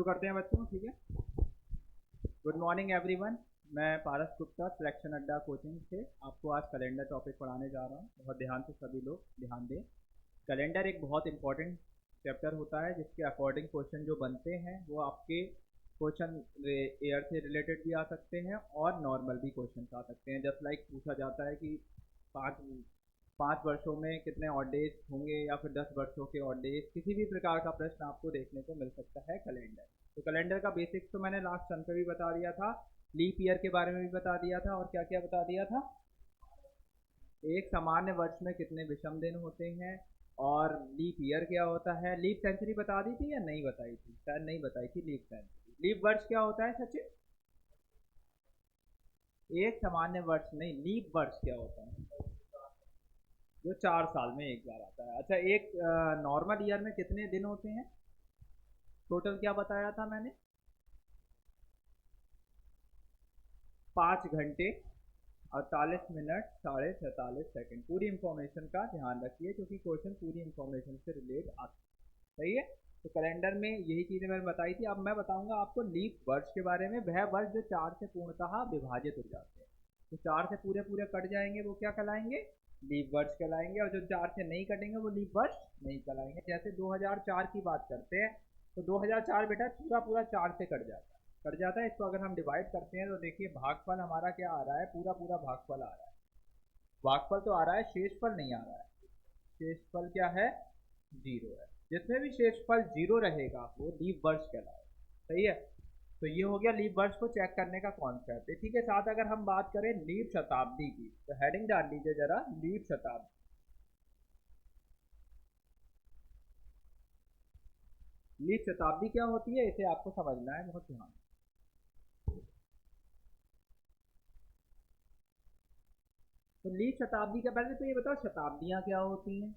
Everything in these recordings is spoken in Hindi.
शुरू करते हैं बच्चों, ठीक है। Good morning everyone. मैं पारस गुप्ता सिलेक्शन अड्डा कोचिंग से आपको आज कैलेंडर टॉपिक पढ़ाने जा रहा हूँ। बहुत ध्यान से सभी लोग ध्यान दें। कैलेंडर एक बहुत इंपॉर्टेंट चैप्टर होता है जिसके अकॉर्डिंग क्वेश्चन जो बनते हैं वो आपके क्वेश्चन ईयर से रिलेटेड भी आ सकते हैं और नॉर्मल भी क्वेश्चन आ सकते हैं। जस्ट लाइक पूछा जाता है कि पाँच पाँच वर्षों में कितने ऑड डेज होंगे या फिर 10 वर्षों के ऑड डेज, किसी भी प्रकार का प्रश्न आपको देखने को मिल सकता है कैलेंडर। तो कैलेंडर का बेसिक्स तो मैंने लास्ट सन पे भी बता दिया था, लीप ईयर के बारे में भी बता दिया था, और क्या क्या बता दिया था, एक सामान्य वर्ष में कितने विषम दिन होते हैं, और लीप ईयर क्या होता है। लीप सेंचुरी बता दी थी या नहीं बताई थी? शायद नहीं बताई थी लीप सेंचुरी। लीप वर्ष क्या होता है सचिन? एक सामान्य वर्ष नहीं, लीप वर्ष क्या होता है? जो 4 साल में एक बार आता है। अच्छा, एक नॉर्मल ईयर में कितने दिन होते हैं? टोटल क्या बताया था मैंने? 5 घंटे 48 मिनट 47.5 पूरी इंफॉर्मेशन का ध्यान रखिए क्योंकि क्वेश्चन पूरी इंफॉर्मेशन से रिलेट आता है। सही है। तो कैलेंडर में यही चीज़ें मैंने बताई थी। अब मैं बताऊंगा आपको लीप वर्ष के बारे में। वह वर्ष जो 4 से पूर्णतः विभाजित हो जाते हैं, तो 4 से पूरे पूरे कट जाएंगे वो क्या कहलाएंगे? लीप वर्ष कहलाएंगे। और जो 4 से नहीं कटेंगे वो लीप वर्ष नहीं कहलाएंगे। जैसे 2004 की बात करते हैं तो 2004 बेटा पूरा पूरा 4 से कट जाता है। इसको अगर हम डिवाइड करते हैं तो देखिए भागफल हमारा क्या आ रहा है, पूरा पूरा भागफल आ रहा है। भागफल तो आ रहा है, शेषफल नहीं आ रहा है। शेषफल क्या है? 0 है। जिसमें भी शेषफल 0 रहेगा वो लीप वर्ष कहलाएगा। सही है। तो ये हो गया लीप वर्ष को चेक करने का कॉन्सेप्ट। इसी के साथ अगर हम बात करें लीप शताब्दी की तो हेडिंग डाल लीजिए जरा, लीप शताब्दी। लीप शताब्दी क्या होती है इसे आपको समझना है बहुत ध्यान। तो लीप शताब्दी के पहले तो ये बताओ शताब्दियां क्या होती हैं?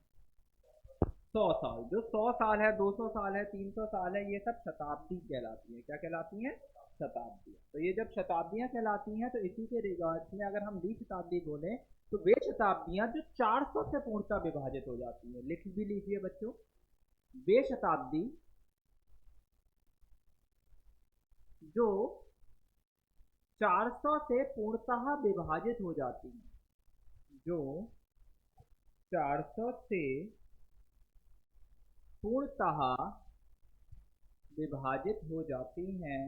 100 साल। जो 100 साल है, 200 साल है, 300 साल है, ये सब शताब्दी कहलाती है। क्या कहलाती हैं? शताब्दी। तो ये जब शताब्दियां कहलाती हैं तो इसी के रिगार्ड्स में अगर हम लीप शताब्दी बोलें तो वे शताब्दियां जो 400 से पूर्णतः विभाजित हो जाती हैं। लिख भी लीजिए बच्चों, वे शताब्दी जो 400 से पूर्णतः विभाजित हो जाती हैं, जो 400 से पूर्णतः विभाजित हो जाती हैं,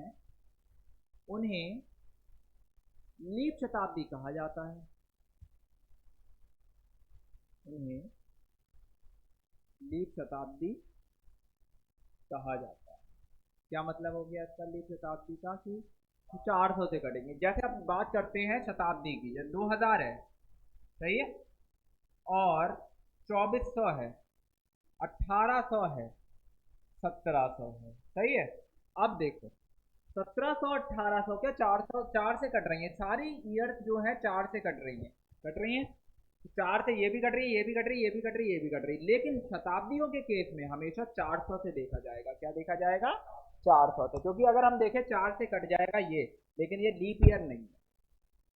उन्हें लीप शताब्दी कहा जाता है। उन्हें लीप शताब्दी कहा जाता है। क्या मतलब हो गया इसका लीप शताब्दी का? कि 400 से कटेंगे। जैसे अब बात करते हैं शताब्दी की, जैसे 2000 है, सही है, और 2400 है, 1800 है, 1700 है, सही है। अब देखो 1700 1800 क्या 400 4 से कट रही है, सारी ईयर्स जो है 4 से कट रही है, कट रही है। 4 से ये भी कट रही है, ये भी कट रही है, ये भी कट रही है, ये भी कट रही है। लेकिन शताब्दियों के केस में हमेशा 400 से देखा जाएगा। क्या देखा जाएगा? 400 से। क्योंकि अगर हम देखें 4 से कट जाएगा ये, लेकिन ये लीप ईयर नहीं है।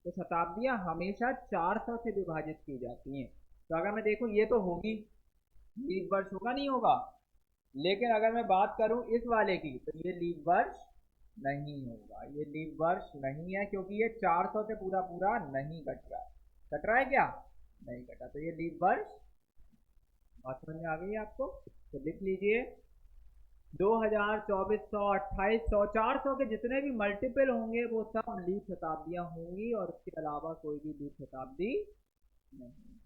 तो शताब्दियां हमेशा 400 से विभाजित की जाती हैं। तो अगर मैं देखूं ये तो होगी, लीप वर्ष होगा नहीं होगा। लेकिन अगर मैं बात करूं इस वाले की तो ये लीप वर्ष नहीं होगा। ये लीप वर्ष नहीं है क्योंकि ये 400 से पूरा पूरा नहीं कट रहा है। कट रहा है क्या? नहीं कटा, तो ये लीप वर्ष। बात समझ में आ गई आपको? तो लिख लीजिए 2000 2400 2800 400 के जितने भी मल्टीपल होंगे वो सब लीप शताब्दियां होंगी, और इसके अलावा कोई भी लीप शताब्दी नहीं।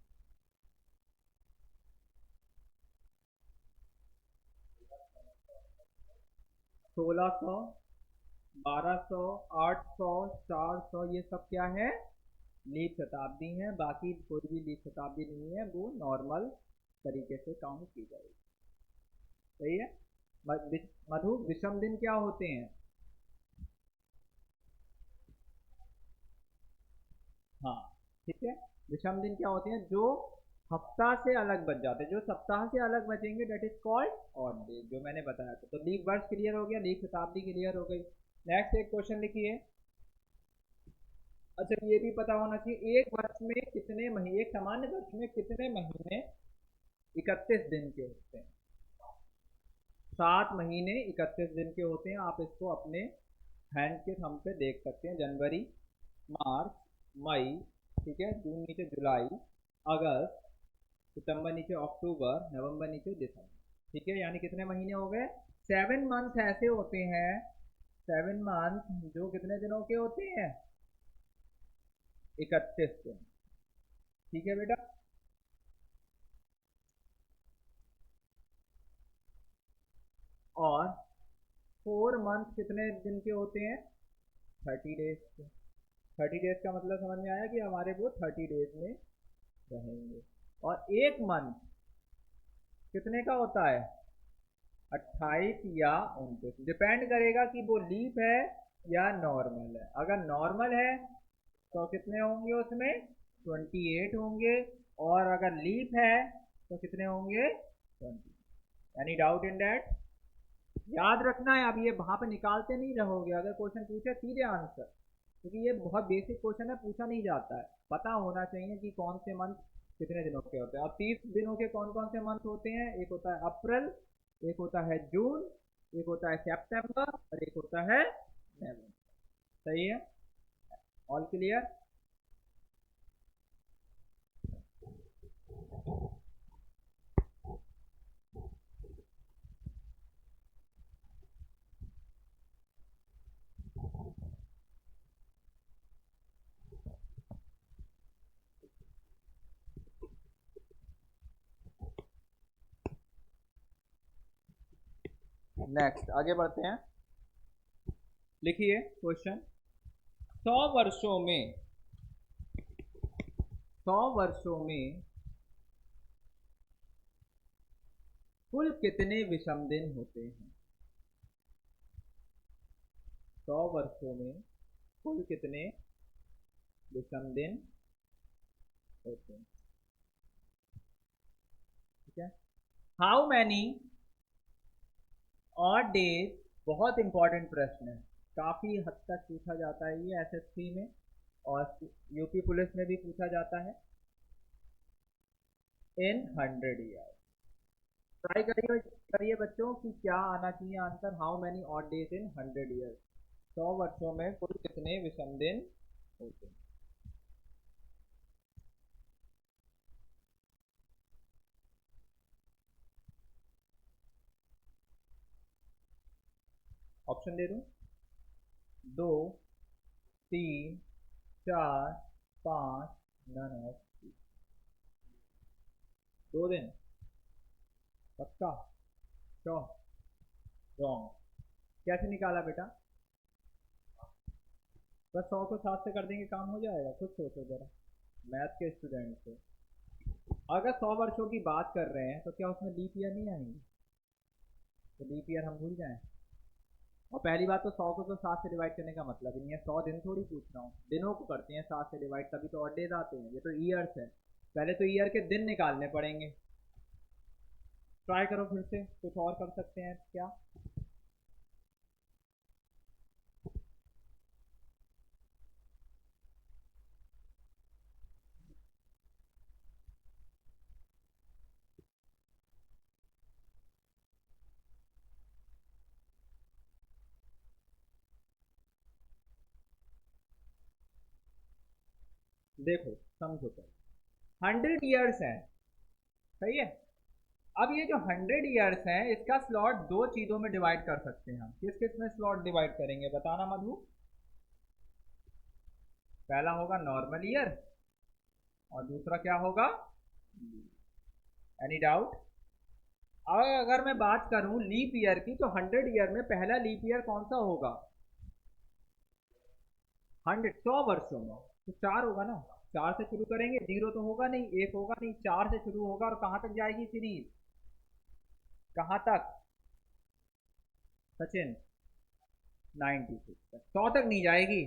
1600 1200 800 400 ये सब क्या है? लीप शताब्दी है। बाकी कोई भी लीप शताब्दी नहीं है, वो नॉर्मल तरीके से काउंट की जाएगी। सही है। मधु, विषम दिन क्या होते हैं? हाँ, ठीक है। विषम दिन क्या होते हैं? जो हफ्ता से अलग बच जाते हैं, जो सप्ताह से अलग बचेंगे, that is called odd day, जो मैंने बताया था। तो लीप वर्ष क्लियर हो गया, लीप शताब्दी क्लियर हो गई। नेक्स्ट एक क्वेश्चन लिखिए। अच्छा, ये भी पता होना चाहिए एक वर्ष में कितने महीने, एक सामान्य वर्ष में कितने महीने 31 दिन के होते हैं? 7 महीने 31 दिन के होते हैं। आप इसको अपने हैंड के थंब पे देख सकते हैं। जनवरी, मार्च, मई, ठीक है, जून नीचे जुलाई, अगस्त, सितंबर नीचे अक्टूबर, नवंबर नीचे दिसंबर, ठीक है। यानी कितने महीने हो गए? 7 मंथ ऐसे होते हैं, 7 मंथ जो कितने दिनों के होते हैं? 31 दिन, ठीक है बेटा। और 4 मंथ कितने दिन के होते हैं? 30 डेज के। 30 डेज का मतलब समझ में आया कि हमारे वो 30 डेज में रहेंगे। और 1 मंथ कितने का होता है? 28 या 29, डिपेंड करेगा कि वो लीप है या नॉर्मल है। अगर नॉर्मल है तो कितने होंगे उसमें? 28 होंगे। और अगर लीप है तो कितने होंगे? 20। Any doubt in that? याद रखना है, अब ये वहां पे निकालते नहीं रहोगे। अगर क्वेश्चन पूछे सीधे आंसर, क्योंकि ये बहुत बेसिक क्वेश्चन है, पूछा नहीं जाता है। पता होना चाहिए कि कौन से मंथ कितने दिनों के होते हैं। अब 30 दिनों के कौन कौन से मंथ होते हैं? एक होता है अप्रैल, एक होता है जून, एक होता है सितंबर, और एक होता है नवंबर। सही है? All clear? नेक्स्ट आगे बढ़ते हैं। लिखिए क्वेश्चन। 100 वर्षों में 100 वर्षों में कुल कितने विषम दिन होते हैं? 100 वर्षों में कुल कितने विषम दिन होते हैं? ठीक है। हाउ मैनी ऑड डेज, बहुत इंपॉर्टेंट प्रश्न है, काफी हद तक पूछा जाता है ये एसएससी में, और यूपी पुलिस में भी पूछा जाता है। इन 100 ईयर ट्राई करिए करिए बच्चों कि क्या आना चाहिए answer. How many odd days in 100 year, 100 वर्षों में कुल कितने विषम दिन होते हैं? ऑप्शन दे दूं? 2, 3, 4, 5, नन ऑफ 2 दिन? पक्का? श्योर? रॉन्ग। कैसे निकाला बेटा? बस 100 को 7 से कर देंगे, काम हो जाएगा? कुछ सोचो जरा, मैथ के स्टूडेंट से। अगर 100 वर्षों की बात कर रहे हैं तो क्या उसमें लीप ईयर नहीं आएंगे? तो लीप ईयर हम भूल जाएं। और पहली बात तो 100 को तो 7 से डिवाइड करने का मतलब ही नहीं है। 100 दिन थोड़ी पूछ रहा हूँ, दिनों को करते हैं 7 से डिवाइड, तभी तो ऑड डेज आते हैं। ये तो ईयर्स है, पहले तो ईयर के दिन निकालने पड़ेंगे। ट्राई करो फिर से, कुछ और कर सकते हैं क्या? देखो समझो, पहले 100 ईयर्स हैं, सही है। अब ये जो 100 ईयर्स हैं, इसका स्लॉट दो चीजों में डिवाइड कर सकते हैं हम। किस किस में स्लॉट डिवाइड करेंगे बताना मधु? पहला होगा नॉर्मल ईयर, और दूसरा क्या होगा? Any doubt? अगर मैं बात करूं लीप ईयर की, तो 100 ईयर में पहला लीप ईयर कौन सा होगा? 100 वर्षों में तो 4 होगा ना। 4 से शुरू करेंगे, 0 तो होगा नहीं, 1 होगा नहीं, 4 से शुरू होगा। और कहां तक जाएगी सीरीज? कहां तक सचिन? 96 तक। 100 तक नहीं जाएगी।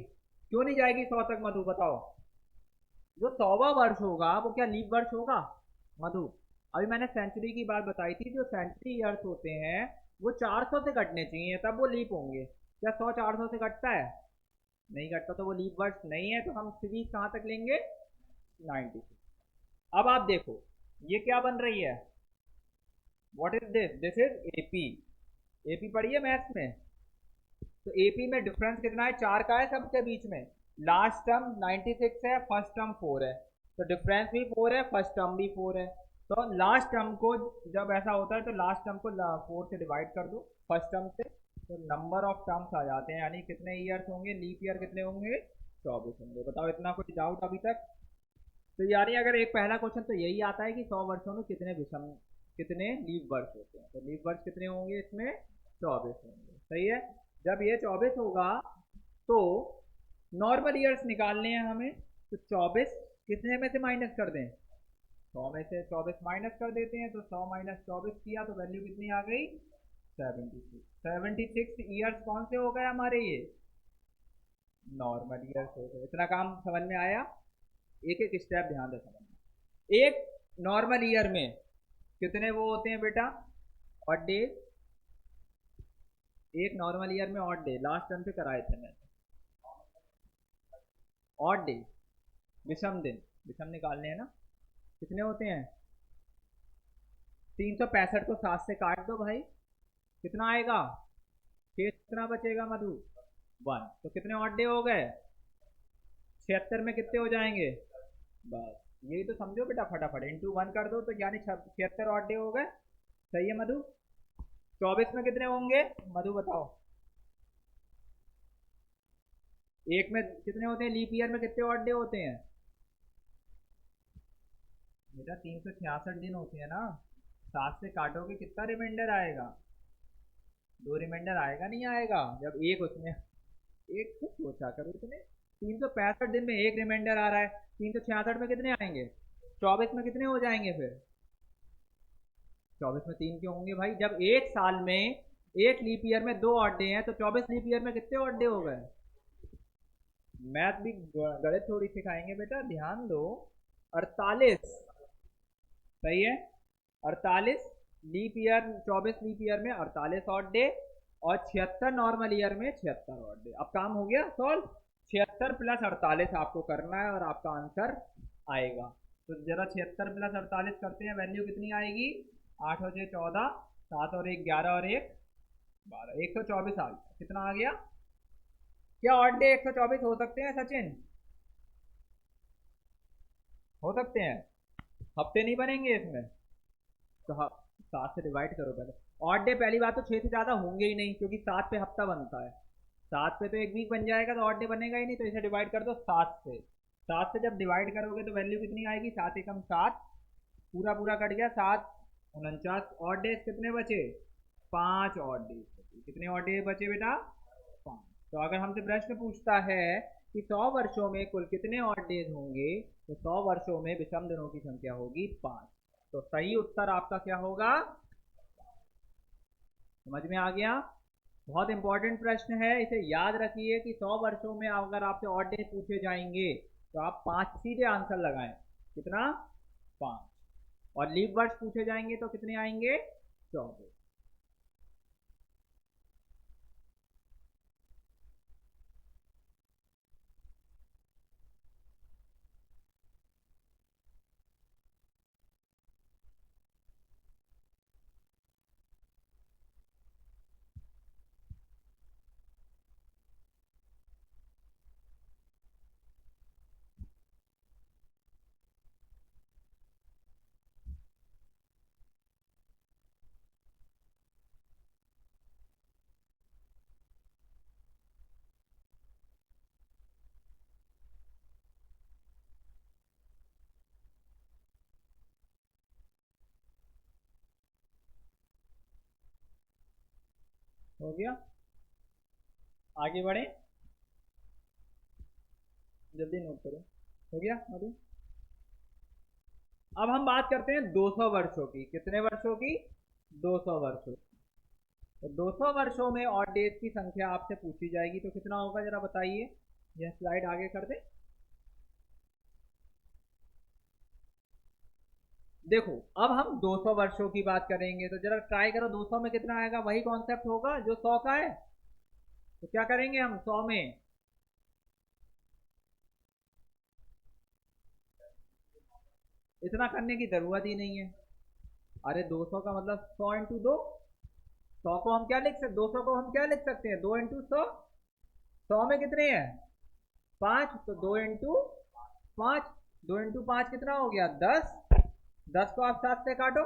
क्यों नहीं जाएगी 100 तक मधु बताओ? जो 100वां वर्ष होगा वो क्या लीप वर्ष होगा मधु? अभी मैंने सेंचुरी की बात बताई थी। जो सेंचुरी ईयर्स होते हैं वो 400 से कटने चाहिए, तब वो लीप होंगे। क्या 100 400 से कटता है? नहीं कटता, तो वो लीप वर्ष नहीं है। तो हम सीरीज कहाँ तक लेंगे? 96। अब आप देखो ये क्या बन रही है? What is this? This is AP. AP पढ़ी है मैथ्स में? तो एपी में डिफरेंस कितना है? 4 का है सबके बीच में। लास्ट टर्म 96 है, फर्स्ट टर्म 4 है, तो डिफरेंस भी 4 है, फर्स्ट टर्म भी 4 है। तो लास्ट टर्म को, जब ऐसा होता है तो लास्ट टर्म को 4 से डिवाइड कर दो फर्स्ट टर्म से, तो नंबर ऑफ टर्म्स आ जाते हैं, यानी कितने ईयर्स होंगे, लीप ईयर कितने होंगे, 24 होंगे। बताओ, इतना कुछ डाउट अभी तक? तो यानी अगर एक पहला क्वेश्चन तो यही आता है कि 100 वर्षों में कितने विषम, कितने लीप वर्ष होते हैं, तो लीप वर्ष कितने होंगे इसमें, 24 होंगे। सही है। जब ये 24 होगा तो नॉर्मल ईयर्स निकालने हैं हमें, तो 24 कितने में से माइनस कर दें, 100 में से 24 माइनस कर देते हैं, तो 100 माइनस 24 किया तो वैल्यू कितनी आ गई, 76 ईयर्स कौन से हो गए हमारे, ये नॉर्मल ईयर्स हो गए। इतना काम समझ में आया? एक एक स्टेप ध्यान से समझना। एक नॉर्मल ईयर में कितने वो होते हैं बेटा, ऑड डे। एक नॉर्मल ईयर में ऑड डे लास्ट टर्म से कराए थे मैंने, ऑड डे विषम दिन, विषम निकालने हैं ना, कितने होते हैं, 365 को 7 से काट दो भाई, कितना आएगा, शेष कितना बचेगा मधु, 1। तो कितने ऑड डे हो गए, 76 में कितने हो जाएंगे, बस यही तो समझो बेटा, फटाफट इंटू 1 कर दो, तो यानी 76 ऑड डे हो गए। सही है मधु? 24 में कितने होंगे मधु बताओ, एक में कितने होते हैं, लीप ईयर में कितने ऑड डे होते हैं बेटा, 366 दिन होते हैं ना, 7 से काटोगे कितना रिमाइंडर आएगा, 2 रिमाइंडर आएगा, नहीं आएगा, जब एक उसमें, एक तो सोचा करो इतने, 365 दिन में एक रिमाइंडर आ रहा है, 366 में कितने आएंगे, 24 में कितने हो जाएंगे फिर, 24 में 3 क्यों होंगे भाई, जब एक साल में एक लीप ईयर में 2 ऑड डे हैं, तो 24 लीप ईयर में कितने ऑड डे हो गए। मैथ भी गणित थोड़ी सिखाएंगे बेटा, ध्यान दो। 48, सही है, 48 लीप ईयर, 24 लीप ईयर में 48 ऑड डे, और 76 नॉर्मल ईयर में 76 ऑड डे। अब काम हो गया सॉल्व, 76 प्लस 48 आपको करना है और आपका आंसर आएगा। तो जरा 76 प्लस 48 करते हैं, वैल्यू कितनी आएगी, 8 हो जाए 14, 7 और 1 11 और 1 12, 124 आ गया। कितना आ गया, क्या ऑड डे 124 हो सकते हैं सचिन, हो सकते हैं, हफ्ते नहीं बनेंगे इसमें, तो 7 से डिवाइड करो पहले। ऑड डे पहली बात तो 6 से ज़्यादा होंगे ही नहीं, क्योंकि 7 पे हफ्ता बनता है, 7 पे तो एक वीक बन जाएगा, तो ऑड डे बनेगा ही नहीं, तो इसे डिवाइड कर दो 7 से। 7 से जब डिवाइड करोगे तो वैल्यू कितनी आएगी, 7 एकम 7, पूरा पूरा कट गया, 7 49, ऑड डेज कितने बचे, 5 ऑड डेज बचे। कितने ऑड डेज बचे बेटा, 5। तो अगर हमसे प्रश्न पूछता है कि 100 वर्षों में कुल कितने ऑड डेज होंगे, तो 100 वर्षों में विषम दिनों की संख्या होगी 5। तो सही उत्तर आपका क्या होगा, समझ में आ गया? बहुत इंपॉर्टेंट प्रश्न है, इसे याद रखिए कि 100 वर्षों में अगर आपसे ऑड डे पूछे जाएंगे तो आप 5 सीधे आंसर लगाएं, कितना, 5। और लीप वर्ष पूछे जाएंगे तो कितने आएंगे, 24। हो गया, आगे बढ़े, जल्दी नोट करो, हो गया मधु? अब हम बात करते हैं 200 वर्षों की, कितने वर्षों की, 200 वर्षों की। तो 200 वर्षों में ऑड डेज की संख्या आपसे पूछी जाएगी, तो कितना होगा जरा बताइए, यह स्लाइड आगे कर दे। देखो, अब हम 200 वर्षों की बात करेंगे, तो जरा ट्राई करो 200 में कितना आएगा, वही कॉन्सेप्ट होगा जो 100 का है। तो क्या करेंगे हम 100 में, इतना करने की जरूरत ही नहीं है। अरे 200 का मतलब 100 इंटू 2, 100 को हम क्या लिख सकते, 200 को हम क्या लिख सकते हैं, 2 × 100। 100 में कितने हैं, 5, तो 2 × 5, 2 × 5 कितना हो गया, 10। 10 को आप 7 से काटो,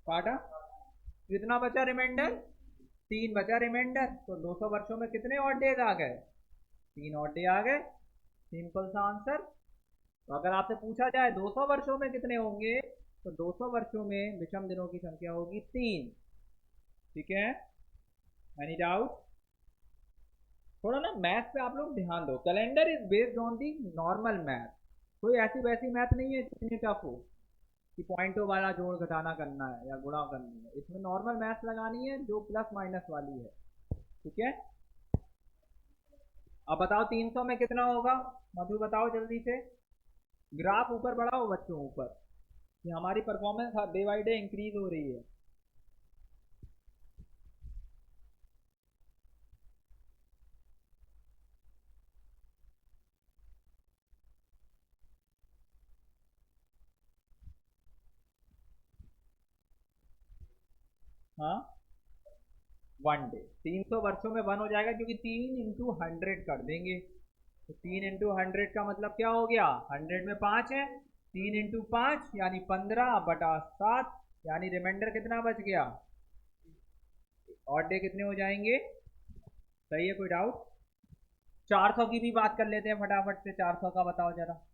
काटा, कितना बचा रिमाइंडर, 3 बचा रिमाइंडर। तो 200 वर्षों में कितने ऑड डेज आ गए, 3 ऑड डे आ गए। सिंपल सा आंसर। तो अगर आपसे पूछा जाए 200 वर्षों में कितने होंगे, तो 200 वर्षों में विषम दिनों की संख्या होगी 3। ठीक है, एनी डाउट। थोड़ा ना मैथ पे आप लोग ध्यान दो, calendar is based on the normal math, कोई ऐसी वैसी मैथ नहीं है जितनी टफ हो कि पॉइंटों वाला जोड़ घटाना करना है या गुणा करनी है। इसमें नॉर्मल मैथ लगानी है जो प्लस माइनस वाली है। ठीक है, अब बताओ 300 में कितना होगा, मधु बताओ जल्दी से। ग्राफ ऊपर बढ़ाओ बच्चों, ऊपर, कि हमारी performance day by day increase हो रही है। हाँ, 1 डे, 300 वर्षों में 1 हो जाएगा, क्योंकि 3 × 100 कर देंगे। तो 3 × 100 का मतलब क्या हो गया, 100 में 5 है, 3 × 5 यानी 15/7, यानी रिमाइंडर कितना बच गया, ऑड डे कितने हो जाएंगे। सही है, कोई डाउट। 400 की भी बात कर लेते हैं फटाफट से, 400 का बताओ जरा।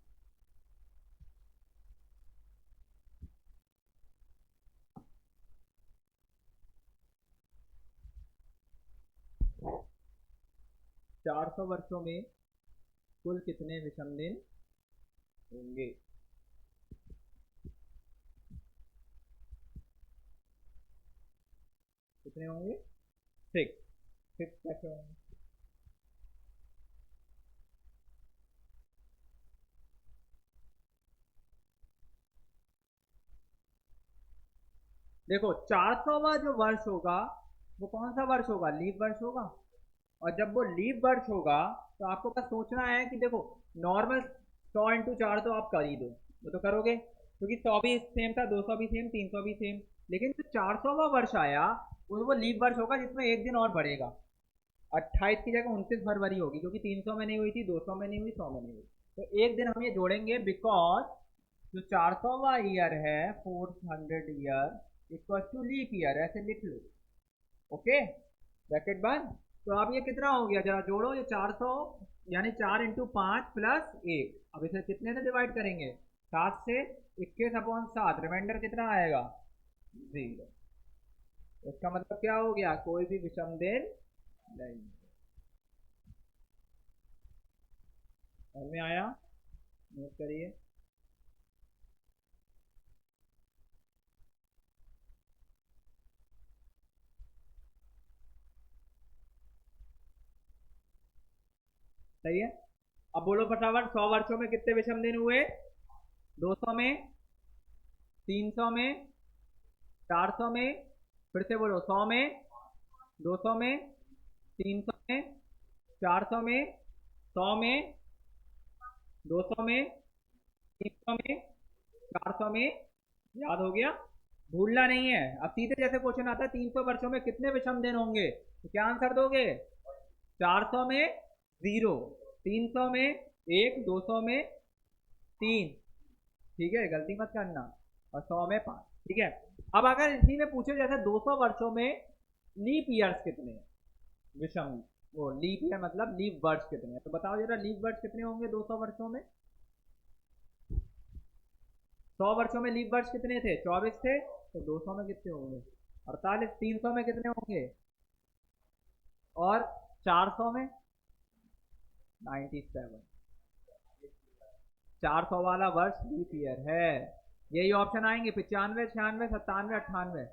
चार सौ वर्षों में कुल कितने विषम दिन होंगे। कितने होंगे, 6। 6 कैसे होंगे, देखो 400वां जो वर्ष होगा वो कौन सा वर्ष होगा, लीप वर्ष होगा। और जब वो लीप वर्ष होगा तो आपको बस सोचना है कि देखो, नॉर्मल 100 × 4 तो आप कर ही दो, वो तो करोगे, क्योंकि 100 भी सेम था, 200 भी सेम, 300 भी सेम। लेकिन जो 400वां वर्ष आया वो लीप वर्ष होगा, जिसमें एक दिन और बढ़ेगा। 28 की जगह 29 फरवरी होगी, क्योंकि 300 में नहीं हुई थी, 200 में नहीं हुई, 100 में नहीं हुई। तो एक दिन हम ये जोड़ेंगे, बिकॉज जो 400वां ईयर है, 400 year equal to leap year, ऐसे लिख लो। ओके, ब्रैकेट बंद। तो अब ये कितना हो गया, जरा जोड़ो, ये 400 यानी 4 × 5 + 1। अब इसे कितने से डिवाइड करेंगे, 7 से, 21/7, रिमाइंडर कितना आएगा, 0। इसका मतलब क्या हो गया, कोई भी विषम दिन नहीं। समझ में आया, नोट करिए। सही है, अब बोलो फटाफट, 100 वर्षों में कितने विषम दिन हुए, 200 में, 300 में, 400 में, फिर से बोलो, 100 में, 200 में, 300 में, 400 में, 100 में, 200 में, 300 में, 400 में। याद हो गया, भूलना नहीं है। अब सीधे जैसे क्वेश्चन आता है 300 वर्षों में कितने विषम दिन होंगे, तो क्या आंसर दोगे, 400 में 0, 300 में 1, 200 में 3। ठीक है, गलती मत करना, और 100 में 5। ठीक है, अब अगर इसी में पूछे जैसे 200 वर्षों में लीप ईयर्स कितने हैं, विषम, वो लीप ईयर मतलब लीप वर्ष कितने हैं, तो बताओ जरा, लीप वर्ष कितने होंगे 200 वर्षों में। 100 वर्षों में लीप वर्ष कितने थे, 24 थे, तो 200 में कितने होंगे, 48। 300 में कितने होंगे, और 400 में 97। 400 वाला वर्ष लीप ईयर है। यही ऑप्शन आएंगे, 95, 96, 97, 98।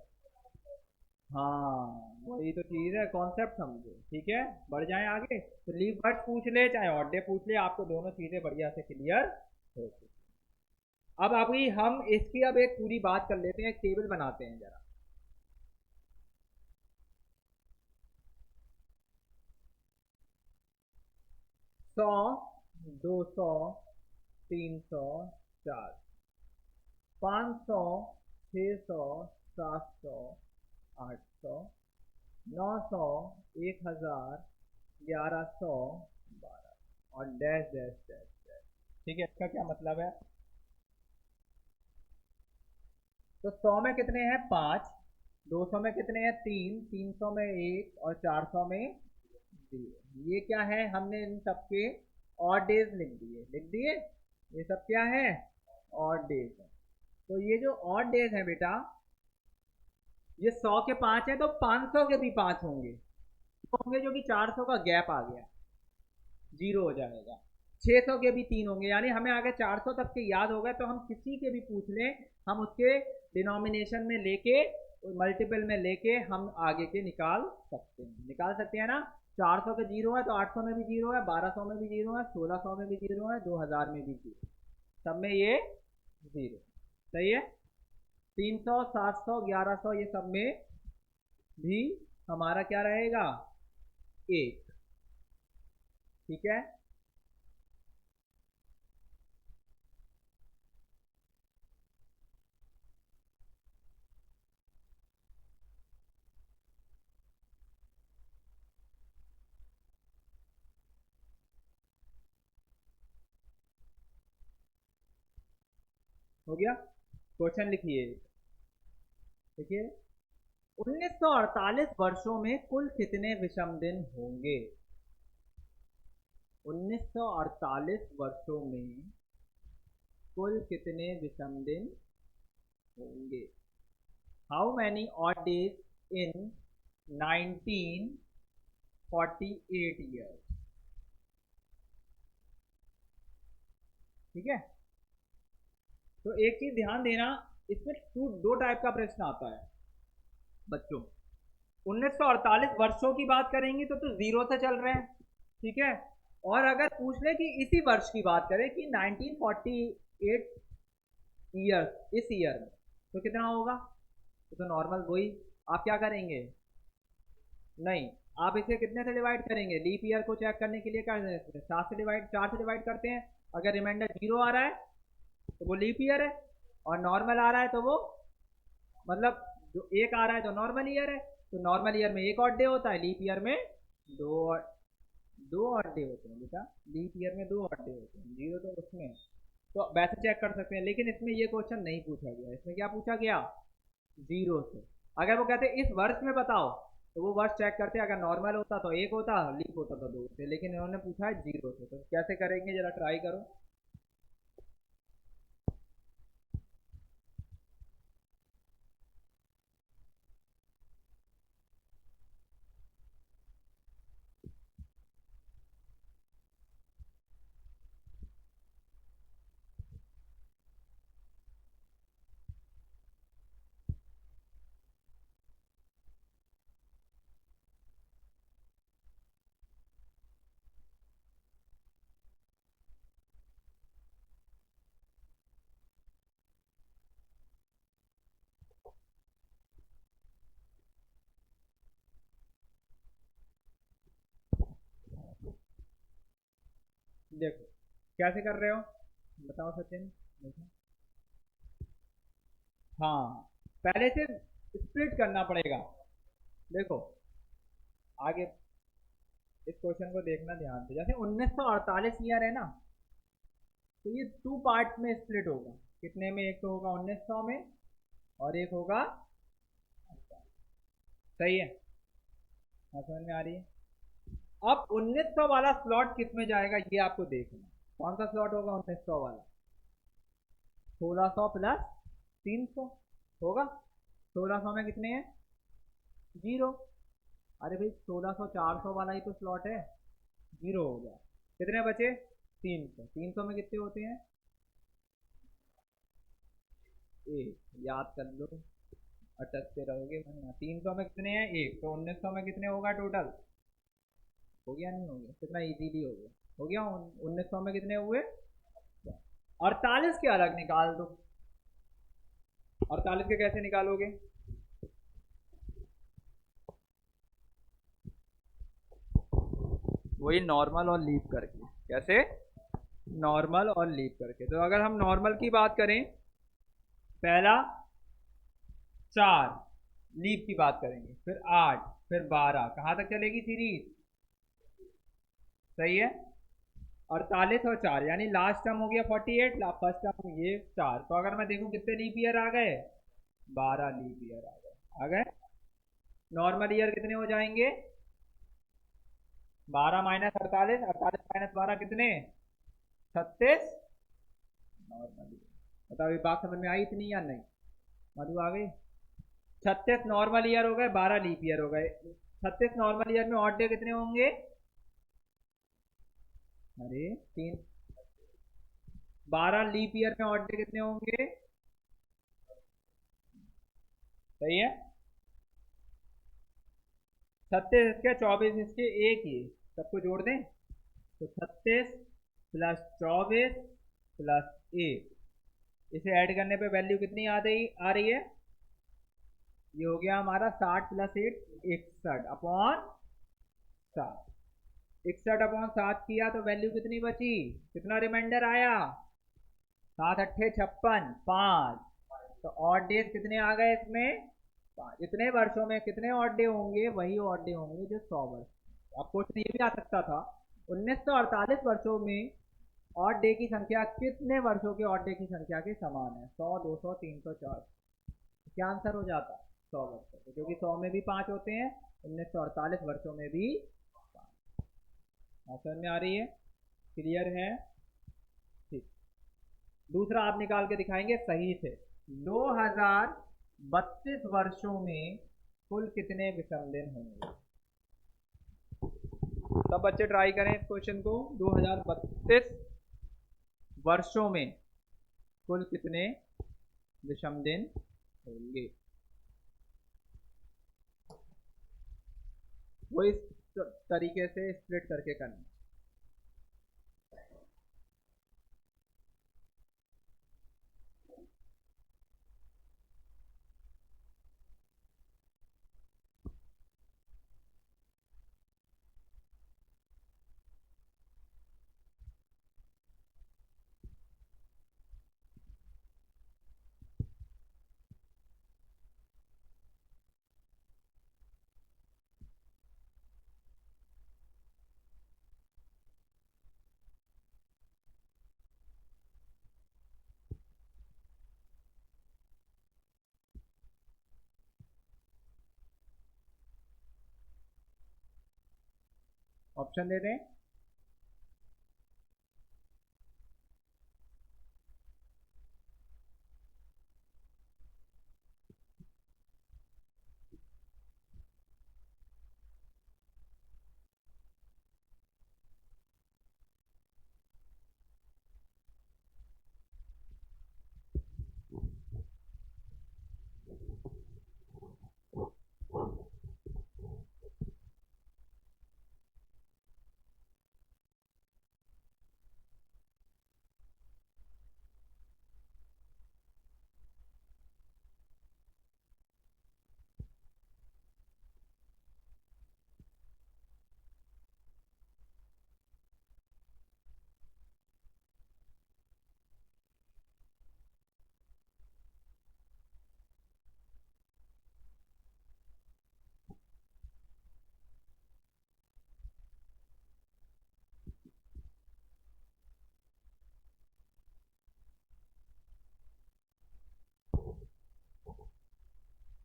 हाँ, वही तो चीज है, कॉन्सेप्ट समझो। ठीक है, बढ़ जाए आगे, तो लीप वर्ष पूछ ले चाहे ऑड डे पूछ ले, आपको दोनों चीजें बढ़िया से क्लियर हो। अब अभी हम इसकी अब एक पूरी बात कर लेते हैं, एक टेबल बनाते हैं जरा। सौ, 200, 300, 400, 500, 600, 700, 800, 900, 1000, 1100, 12 और डैश डैश डैश डैश। ठीक है, इसका क्या मतलब है? तो 100 में कितने हैं? 5, 200 में कितने हैं? 3, 300 में 1 और 400 में 0। ये क्या है? हमने इन सबके ऑड डेज लिख दिए, ये सब क्या है? ऑड डेज है। तो ये जो ऑड डेज है बेटा, ये 100 के 5 है तो 500 के भी 5 होंगे, जो कि 400 का गैप आ गया, 0 हो जाएगा। 600 के भी 3 होंगे, यानी हमें आगे 400 तक के याद हो गए तो हम किसी के भी पूछ लें, हम उसके डिनोमिनेशन में लेके, मल्टीपल में लेके हम आगे के निकाल सकते हैं ना। 400 के 0 है तो 800 में भी 0 है, 1200 में भी 0 है, 1600 में भी 0 है, 2000 में भी 0, सब में ये 0। सही है। 300, 700, 1100 ये सब में भी हमारा क्या रहेगा? 1। ठीक है। हो गया। क्वेश्चन लिखिए। देखिए, 1948 वर्षों में कुल कितने विषम दिन होंगे? 1948 वर्षों में कुल कितने विषम दिन होंगे? How many odd days in 1948 years? ठीक है। तो एक चीज ध्यान देना, इसमें दो टाइप का प्रश्न आता है बच्चों। 1948 वर्षों की बात करेंगे तो 0 से चल रहे हैं, ठीक है। और अगर पूछ ले कि इसी वर्ष की बात करें कि 1948 ईयर, इस ईयर में, तो कितना होगा? तो नॉर्मल वही आप क्या करेंगे? नहीं, आप इसे कितने से डिवाइड करेंगे? लीप ईयर को चेक करने के लिए क्या 4 से डिवाइड करते हैं। अगर रिमाइंडर 0 आ रहा है तो वो लीप ईयर है, और नॉर्मल आ रहा है तो वो, मतलब जो 1 आ रहा है तो नॉर्मल ईयर है। तो नॉर्मल ईयर में 1 ऑड डे होता है, लीप ईयर में 2 ऑड डे होते हैं बेटा। लीप ईयर में 2 ऑड डे होते हैं, 0 तो उसमें, तो वैसे चेक कर सकते हैं। लेकिन इसमें ये क्वेश्चन नहीं पूछा गया। इसमें क्या पूछा गया? 0 से। अगर वो कहते इस वर्ष में बताओ तो वो वर्ष चेक करते, अगर नॉर्मल होता तो 1 होता, लीप होता तो 2 होते, लेकिन इन्होंने पूछा है 0 से। तो कैसे करेंगे, जरा ट्राई करो। देखो कैसे कर रहे हो, बताओ सचिन। देखो, हाँ, पहले से स्प्लिट करना पड़ेगा। देखो आगे इस क्वेश्चन को देखना ध्यान से। जैसे 1948 ईयर है ना, तो ये 2 पार्ट्स में स्प्लिट होगा। कितने में? एक तो होगा 1900 में और एक होगा, सही है, हाँ समझ में आ रही है। अब 1900 वाला स्लॉट किस में जाएगा ये आपको देखना। कौन सा स्लॉट होगा 1900 वाला? 1600 प्लस 300 होगा। 1600 में कितने हैं? 0। अरे भाई 1600 400 वाला ही तो स्लॉट है, 0 हो गया। कितने बचे? 300। 300 में कितने होते हैं? 1, याद कर लो, अटकते रहोगे वरना। 300 में कितने हैं? 1, तो 1900 में कितने होगा टोटल? हो गया नहीं हो गया? कितना इजीली हो गया, हो गया। 1900 में कितने हुए? 48 के अलग निकाल दो। 48 के कैसे निकालोगे? वही नॉर्मल और लीप करके। कैसे? नॉर्मल और लीप करके। तो अगर हम नॉर्मल की बात करें, पहला 4, लीप की बात करेंगे, फिर 8, फिर 12, कहाँ तक चलेगी सीरीज? सही है। 48 और 4 यानी लास्ट टर्म हो गया 48, फर्स्ट टर्म ये 4, तो अगर मैं देखूं कितने लीप ईयर आ गए? 12 लीप ईयर आ गए। नॉर्मल ईयर कितने हो जाएंगे? 12 माइनस 48, 48 माइनस 12 कितने? 36। नॉर्मल ईयर बताओ, ये बात समझ में आई इतनी या नहीं? मधु आ गई? 36 नॉर्मल ईयर हो गए, 12 लीप ईयर हो गए। 36 नॉर्मल ईयर में ऑड डे कितने होंगे? अरे तीन। 12 लीप ईयर में ऑड डे कितने होंगे? सही है। 36 इसके, 24 इसके, एक ही, सबको जोड़ दें तो 36 प्लस 24 प्लस एक, इसे ऐड करने पे वैल्यू कितनी आ रही है? ये हो गया हमारा 60 प्लस 8, 61 अपॉन 7। 61 अपॉन 7 किया तो वैल्यू कितनी बची? कितना रिमाइंडर आया? 7 अट्ठे 56, 5। तो ऑड डेज कितने आ गए इसमें? 5। इतने वर्षों में कितने ऑड डे होंगे? वही ऑड डे होंगे जो 100 वर्ष। अब क्वेश्चन ये भी आ सकता था, 1948 वर्षों में ऑड डे की संख्या कितने वर्षों के ऑड डे की संख्या के समान है? 100, 200, 300, 400। क्या आंसर हो जाता? 100 वर्षों के, क्योंकि 100 में भी 5 होते हैं, 1948 वर्षों में भी 5। समझ में आ रही है? क्लियर है? ठीक। दूसरा आप निकाल के दिखाएंगे सही से। 2032 वर्षों में कुल कितने विषम दिन होंगे? सब बच्चे ट्राई करें इस क्वेश्चन को। 2032 वर्षों में कुल कितने विषम दिन होंगे? वो इस तरीके से स्प्लिट करके करना। ऑप्शन दे दें।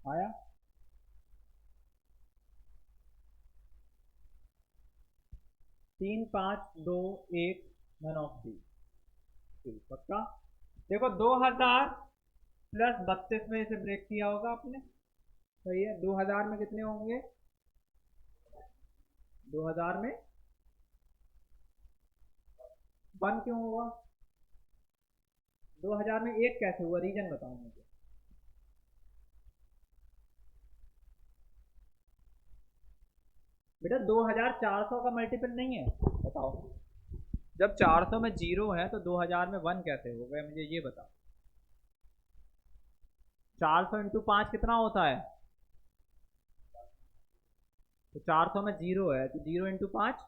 आया? 3, 5, 2, 1, नन ऑफ दी। पक्का? देखो 2000 प्लस 32 में इसे ब्रेक किया होगा आपने। सही है। 2000 में कितने होंगे? 2000 में 1 क्यों होगा? 2000 में 1 कैसे हुआ? रीजन बताओ मुझे। बेटा 2400 का मल्टीपल नहीं है, बताओ। जब 400 में 0 है तो 2000 में 1 कैसे हो गए? मुझे ये बताओ। 400 इंटू 5 कितना होता है? तो 400 में 0 है तो 0 इंटू 5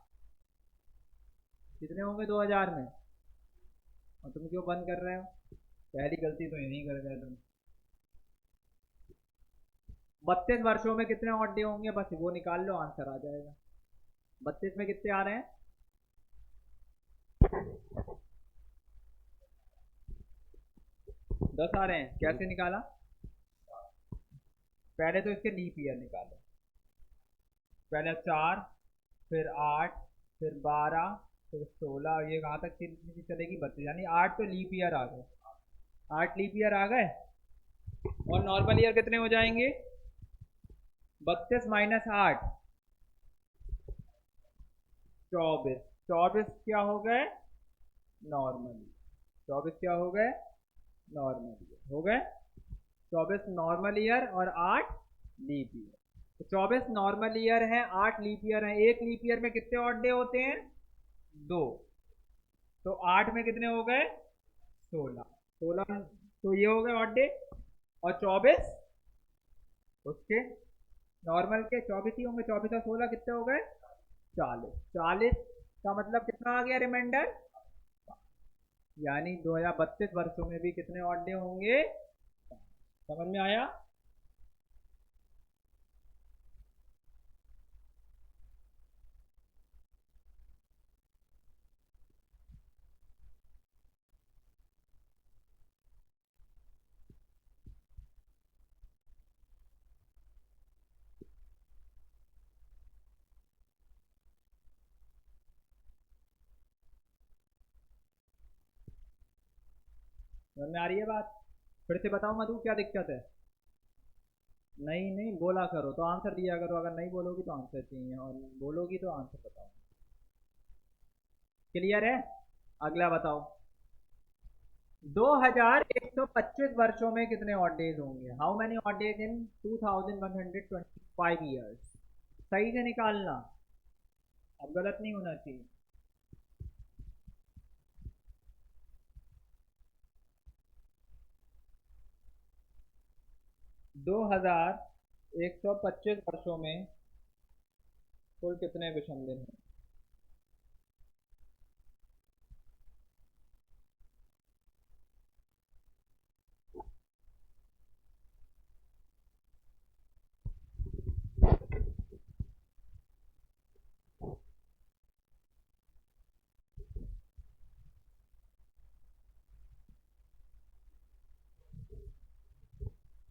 कितने होंगे 2000 में? और तुम क्यों बंद कर रहे हो? पहली गलती तो यही कर गए तुम। 32 वर्षों में कितने ऑड डे होंगे, बस वो निकाल लो, आंसर आ जाएगा। 32 में कितने आ रहे हैं? 10 आ रहे हैं। कैसे निकाला? पहले तो इसके लीप ईयर निकालो। पहले 4, फिर 8, फिर 12, फिर 16, ये कहाँ तक चलेगी? 32, यानी 8 तो लीप ईयर आ गए। 8 लीप ईयर आ गए। और नॉर्मल ईयर कितने हो जाएंगे? 32 माइनस 8, 24। 24 क्या हो गए? नॉर्मल। 24 क्या हो गए? नॉर्मल ईयर हो गए। 24 नॉर्मल ईयर और 8 लीप ईयर। तो 24 नॉर्मल ईयर है, 8 लीप ईयर है। एक लीप ईयर में कितने ऑड डे होते हैं? 2। तो 8 में कितने हो गए? 16। 16 तो ये हो गए ऑड डे। और 24 उसके नॉर्मल के 24 ही होंगे। 24 और 16 कितने हो गए? 40। 40 का मतलब कितना आ गया रिमाइंडर? यानी 2032 वर्षों में भी कितने ऑड डे होंगे? समझ में आया? समझ में आ रही है बात? फिर से बताओ मधु, क्या दिक्कत है? नहीं नहीं बोला करो तो आंसर दिया करो, अगर नहीं बोलोगी तो आंसर चाहिए, और बोलोगी तो आंसर बताओ। क्लियर है? अगला बताओ। 2125 वर्षों में कितने ऑड डेज होंगे? How many odd days in 2125 years? सही से निकालना, अब गलत नहीं होना चाहिए। 2125 वर्षों में कुल कितने विषम दिन हैं?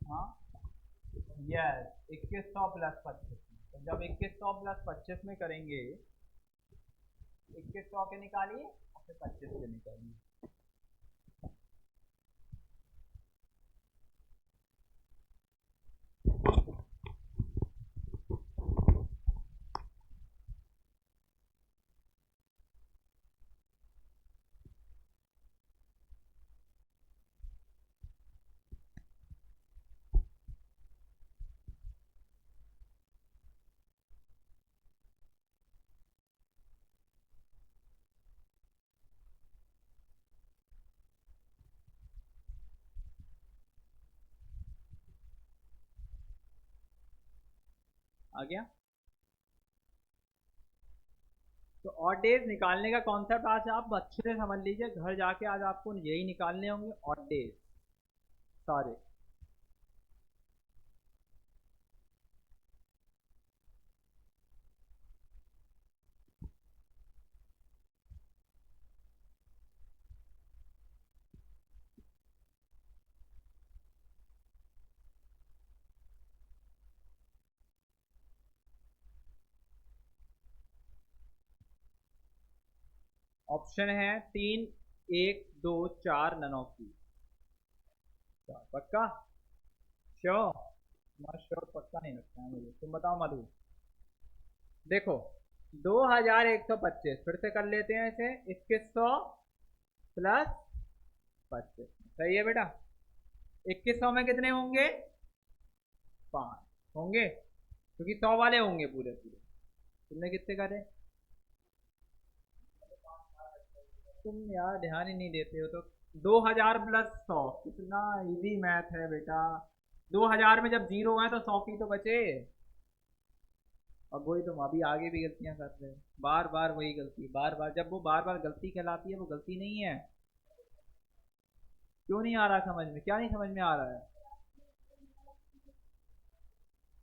हाँ, यस, 2100 प्लस 25। तो जब 2100 प्लस 25 में करेंगे, 2100 के निकालिए और फिर 25 के निकालिए। आ गया? तो ऑड डेज निकालने का कॉन्सेप्ट आज आप अच्छे से समझ लीजिए, घर जाके आज आपको यही निकालने होंगे, ऑड डेज सारे। ऑप्शन है 3, 1, 2, 4, नन ऑफ दी। पक्का? श्योर? मैं श्योर पक्का नहीं लगता है मुझे। तुम बताओ मधु। देखो, 2125 फिर से कर लेते हैं इसे। 2100 प्लस 25 सही है बेटा। 2100 में कितने होंगे? 5 होंगे, क्योंकि 100 वाले होंगे पूरे पूरे। तुमने कितने करे? तुम यार ध्यान ही नहीं देते हो तो। 2000 प्लस 100 कितना इजी मैथ है बेटा। 2000 में जब जीरो है तो 100 की तो बचे। अब वही तुम अभी आगे भी गलतियां कर रहे हो, बार बार वही गलती, बार बार। जब वो बार बार गलती कहलाती है वो गलती नहीं है। क्यों नहीं आ रहा समझ में? क्या नहीं समझ में आ रहा है?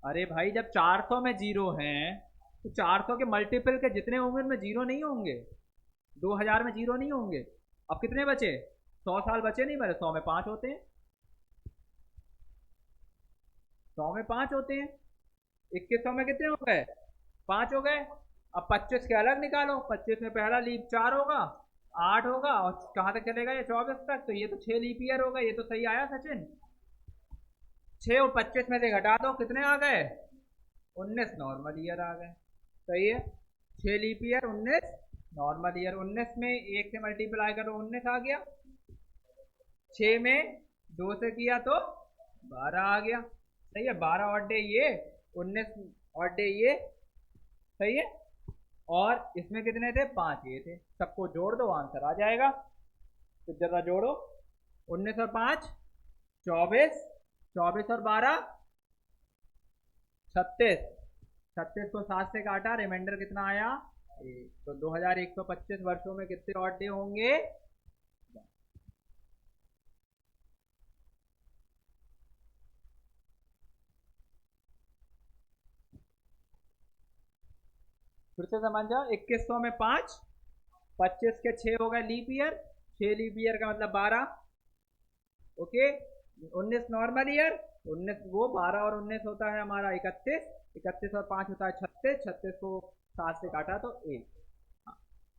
अरे भाई जब 400 में जीरो हैं तो 400 के मल्टीपल के जितने होंगे उनमें जीरो नहीं होंगे। 2000 में जीरो नहीं होंगे। अब कितने बचे? 100 साल बचे नहीं मेरे। 100 में 5 होते हैं। 100 में 5 होते हैं। 2100 में कितने हो गए? 5 हो गए। अब 25 के अलग निकालो। 25 में पहला लीप 4 होगा, 8 होगा, और कहाँ तक चलेगा ये? 24 तक। तो ये तो 6 लीप ईयर होगा। ये तो सही आया सचिन। 6 और 25 में से घटा दो, कितने आ गए? 19 नॉर्मल ईयर आ गए। सही है। 6 लीप ईयर, 19 नॉर्मल ईयर। 19 में 1 से मल्टीप्लाई करो, 19 आ गया। 6 में 2 से किया तो 12 आ गया। सही है। 12 और डे ये, 19 और डे ये। सही है। और इसमें कितने थे? 5 ये थे। सबको जोड़ दो, आंसर आ जाएगा। तो जरा जोड़ो। 19 और 5 24, 24 और 12 36। 36 को 7 से काटा, रिमाइंडर कितना आया? 1। तो 2125 वर्षों में कितने ऑड डे होंगे? फिर से समझ जाओ। 2100 में 5, 25 के 6 हो गए लीप ईयर। 6 लीप ईयर का मतलब 12। ओके। 19 normal year. 19 वो 12 और 19 होता है हमारा 31। 31 और 5 होता है 36। 36 को 7 से काटा तो 1।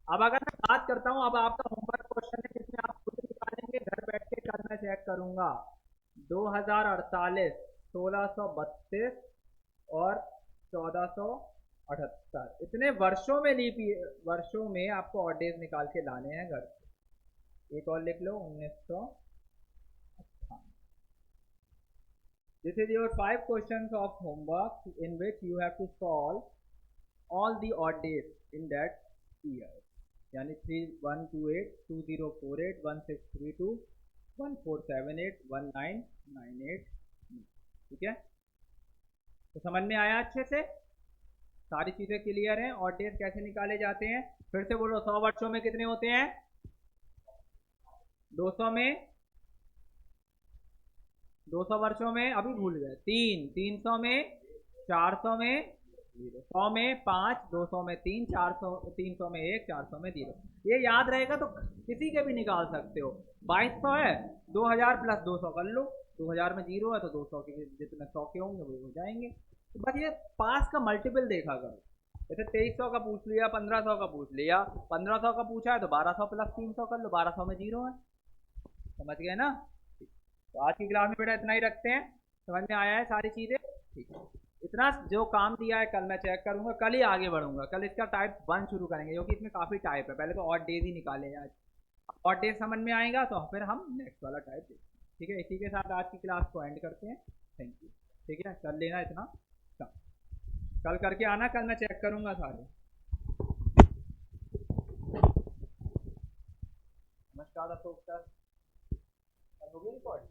अब अगर मैं बात करता हूँ, अब आपका होमवर्क क्वेश्चन है जिसमें आप खुद निकालेंगे घर बैठ के। कल मैं चेक करूंगा। 2048, 1632 और 1478, इतने वर्षों में लीप वर्षों में आपको ऑड डेज निकाल के लाने हैं घर से। एक और लिख लो, 1900। This is your 5 questions of homework in which you have to solve all the odd days in that year. यानी 3128, 2048, 1632, 1478, 1998। ठीक है। तो समझ में आया अच्छे से? सारी चीजें क्लियर हैं। ऑड डेज कैसे निकाले जाते हैं? फिर से बोलो। 100 वर्षों में कितने होते हैं? 200 में, 200 वर्षों में अभी भूल गए 3, 300 में, 400 में 100 में 5, 200 में 3, 400, 300 में 1, 400 में 0। ये याद रहेगा तो किसी के भी निकाल सकते हो। 2200 है, 2000 प्लस 200 कर लो। 2000 में 0 है तो 200 के जितने 100 के होंगे वो हो जाएंगे। तो बस ये पास का मल्टीपल देखा करो। जैसे 2300 का पूछ लिया, 1500 का पूछ लिया, 1500 का पूछा है तो 1200 प्लस 300 कर लो। 1200 में 0 है। समझ गए ना? तो आज की क्लास में बेटा इतना ही रखते हैं। समझ में आया है सारी चीज़ें? ठीक है। इतना जो काम दिया है कल मैं चेक करूंगा, कल ही आगे बढ़ूंगा। कल इसका टाइप 1 शुरू करेंगे क्योंकि इसमें काफ़ी टाइप है। पहले तो ऑड डेज ही निकाले आज। ऑड डेज समझ में आएगा तो फिर हम नेक्स्ट वाला टाइप देखेंगे। ठीक है। इसी के साथ आज की क्लास को एंड करते हैं। Thank you. ठीक है। कर लेना इतना। कल करके आना, कल मैं चेक करूंगा सारे। नमस्कार अशोक सर। हो गई रिकॉर्ड?